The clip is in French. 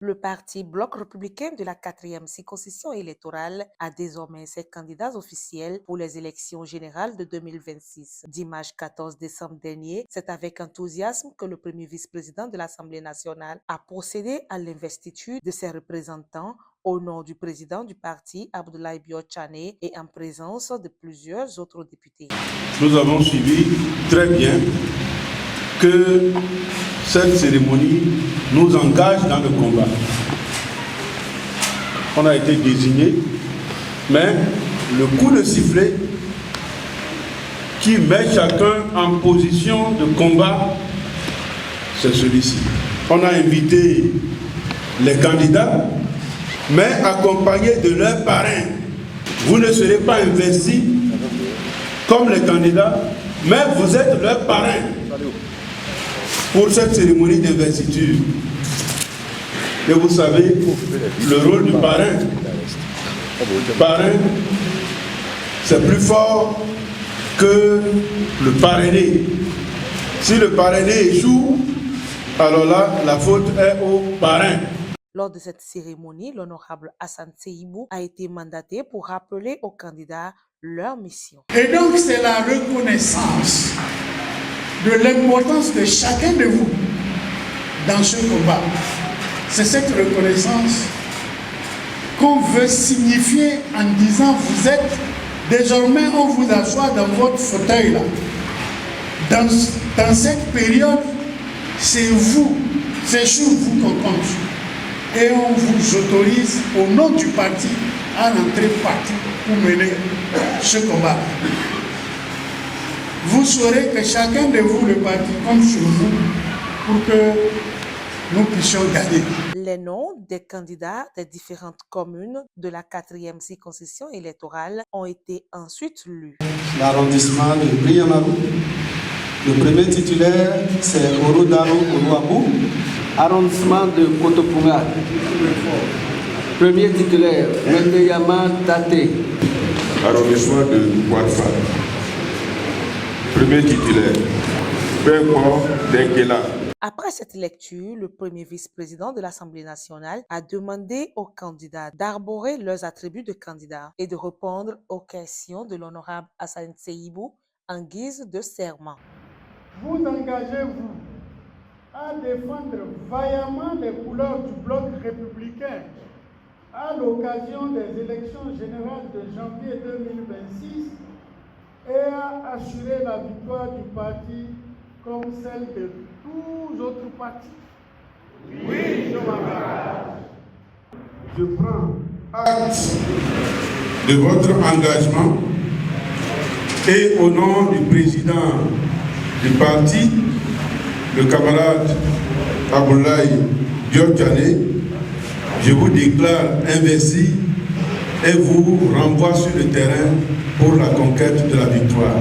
Le parti Bloc républicain de la 4e circonscription électorale a désormais ses candidats officiels pour les élections générales de 2026. Dimanche 14 décembre dernier, c'est avec enthousiasme que le premier vice-président de l'Assemblée nationale a procédé à l'investiture de ses représentants au nom du président du parti, Abdoulaye Biotchane, et en présence de plusieurs autres députés. Nous avons suivi très bien que cette cérémonie nous engage dans le combat. On a été désigné, mais le coup de sifflet qui met chacun en position de combat, c'est celui-ci. On a invité les candidats, mais accompagnés de leurs parrains. Vous ne serez pas investis comme les candidats, mais vous êtes leurs parrains pour cette cérémonie d'investiture. Et vous savez, le rôle du parrain, c'est plus fort que le parrainé. Si le parrainé échoue, alors là, la faute est au parrain. Lors de cette cérémonie, l'honorable Hassan Seibou a été mandaté pour rappeler aux candidats leur mission. Et donc, c'est la reconnaissance de l'importance de chacun de vous dans ce combat. C'est cette reconnaissance qu'on veut signifier en disant vous êtes, désormais on vous assoit dans votre fauteuil là. Dans cette période, c'est vous, c'est sur vous qu'on compte. Et on vous autorise au nom du parti à rentrer partout pour mener ce combat. Vous saurez que chacun de vous, le parti, compte sur vous pour que nous puissions gagner. Les noms des candidats des différentes communes de la 4e circonscription électorale ont été ensuite lus. L'arrondissement de Brianarou. Le premier titulaire, c'est Orodaro Oruabou. Arrondissement de Kotopunga. Premier titulaire, Wendeyama Tate. Arrondissement de Guadfa. Premier titulaire, Benko Denkela. Après cette lecture, le premier vice-président de l'Assemblée nationale a demandé aux candidats d'arborer leurs attributs de candidats et de répondre aux questions de l'honorable Hassan Seibou en guise de serment. Vous engagez-vous à défendre vaillamment les couleurs du bloc républicain à l'occasion des élections générales de janvier 2026 et à assurer la victoire du parti comme celle de tous autres partis? Oui, je m'engage. Je prends acte de votre engagement et au nom du président du parti, le camarade Abdoulaye Biotchane, je vous déclare investi et vous renvoie sur le terrain pour la conquête de la victoire.